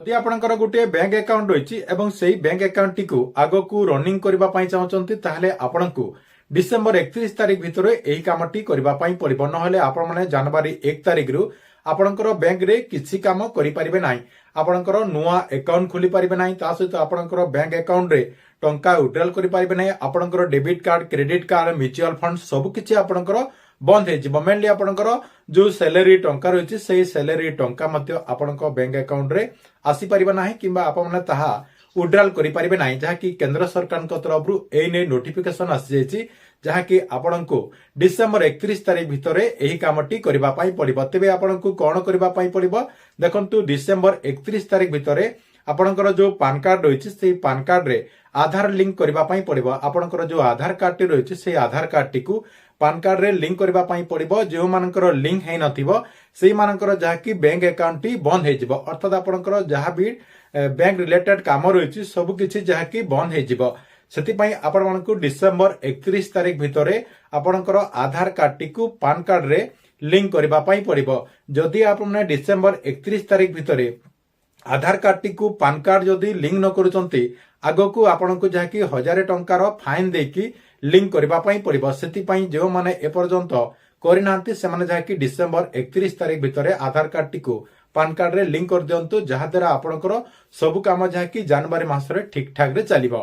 ଯଦି ଆପଣଙ୍କର ଗୋଟିଏ ବ୍ୟାଙ୍କ ଆକାଉଣ୍ଟ ରହିଛି ଏବଂ ସେହି ବ୍ୟାଙ୍କ ଆକାଉଣ୍ଟଟି ଆଗକୁ ରନିଂ କରିବା ପାଇଁ ଚାହୁଁଛନ୍ତି ତାହେଲେ ଆପଣଙ୍କୁ ଡିସେମ୍ବର 31 ତାରିଖ ଭିତରେ ଏହି କାମଟି କରିବା ପାଇଁ ପଡିବ। ନହେଲେ ଆପଣମାନେ ଜାନୁଆରୀ 1 ତାରିଖରୁ ଆପଣଙ୍କର ବ୍ୟାଙ୍କରେ କିଛି କାମ କରିପାରିବେ ନାହିଁ। ଆପଣଙ୍କର ନୂଆ ଆକାଉଣ୍ଟ ଖୋଲି ପାରିବେ ନାହିଁ, ତା ସହିତ ଆପଣଙ୍କର ବ୍ୟାଙ୍କ ଆକାଉଣ୍ଟରେ ଟଙ୍କା ୱିଥଡ୍ରଲ୍ କରିପାରିବେ ନାହିଁ। ଆପଣଙ୍କର debit card, credit card, mutual fund ସବୁକିଛି ଆପଣଙ୍କର ବନ୍ଦ ହେଇଯିବ। ମେନଲି ଆପଣଙ୍କର ଯୋଉ ସାଲାରୀ ଟଙ୍କା ରହିଛି ସେହି ସାଲାରୀ ଟଙ୍କା ମଧ୍ୟ ଆପଣଙ୍କ ବ୍ୟାଙ୍କ ଆକାଉଣ୍ଟରେ ଆସିପାରିବ ନାହିଁ କିମ୍ବା ଆପଣମାନେ ତାହା ୱିଥଡ୍ରଲ୍ କରିପାରିବେ ନାହିଁ, ଯାହାକି କେନ୍ଦ୍ର ସରକାରଙ୍କ ତରଫରୁ ଏହି ନେଇ ନୋଟିଫିକେସନ ଆସିଯାଇଛି, ଯାହାକି ଆପଣଙ୍କୁ ଡିସେମ୍ବର 31 ତାରିଖ ଭିତରେ ଏହି କାମଟି କରିବା ପାଇଁ ପଡିବ। ତେବେ ଆପଣଙ୍କୁ କଣ କରିବା ପାଇଁ ପଡିବ ଦେଖନ୍ତୁ, ଡିସେମ୍ବର 31 ତାରିଖ ଭିତରେ ଆପଣଙ୍କର ଯୋଉ ପାନ କାର୍ଡ ରହିଛି ସେହି ପାନ କାର୍ଡରେ ଆଧାର ଲିଙ୍କ କରିବା ପାଇଁ ପଡିବ। ଆପଣଙ୍କର ଯୋଉ ଆଧାର କାର୍ଡଟି ରହିଛି ସେହି ଆଧାର କାର୍ଡଟିକୁ ପାନ କାର୍ଡରେ ଲିଙ୍କ କରିବା ପାଇଁ ପଡିବ। ଯେଉଁମାନଙ୍କର ଲିଙ୍କ ହେଇନଥିବ ସେଇମାନଙ୍କର ଯାହାକି ବ୍ୟାଙ୍କ ଆକାଉଣ୍ଟଟି ବନ୍ଦ ହେଇଯିବ, ଅର୍ଥାତ୍ ଆପଣଙ୍କର ଯାହା ବି ବ୍ୟାଙ୍କ ରିଲେଟେଡ୍ କାମ ରହିଛି ସବୁକିଛି ଯାହାକି ବନ୍ଦ ହେଇଯିବ। ସେଥିପାଇଁ ଆପଣମାନଙ୍କୁ ଡିସେମ୍ବର 31 ତାରିଖ ଭିତରେ ଆପଣଙ୍କର ଆଧାର କାର୍ଡଟିକୁ ପାନ କାର୍ଡରେ ଲିଙ୍କ କରିବା ପାଇଁ ପଡିବ। ଯଦି ଆପଣମାନେ ଡିସେମ୍ବର 31 ତାରିଖ ଭିତରେ ଆଧାର କାର୍ଡଟିକୁ ପାନ କାର୍ଡ ଯଦି ଲିଙ୍କ ନ କରୁଛନ୍ତି ଆଗକୁ ଆପଣଙ୍କୁ ଯାହାକି 1000 ଟଙ୍କାର ଫାଇନ ଦେଇକି ଲିଙ୍କ କରିବା ପାଇଁ ପଡିବ। ସେଥିପାଇଁ ଯେଉଁମାନେ ଏପର୍ଯ୍ୟନ୍ତ କରିନାହାନ୍ତି ସେମାନେ ଯାହାକି ଡିସେମ୍ବର 31 ତାରିଖ ଭିତରେ ଆଧାର କାର୍ଡଟିକୁ ପାନ କାର୍ଡରେ ଲିଙ୍କ କରିଦିଅନ୍ତୁ, ଯାହାଦ୍ୱାରା ଆପଣଙ୍କର ସବୁ କାମ ଯାହାକି ଜାନୁଆରୀ ମାସରେ ଠିକ ଠାକ ରେ ଚାଲିବ।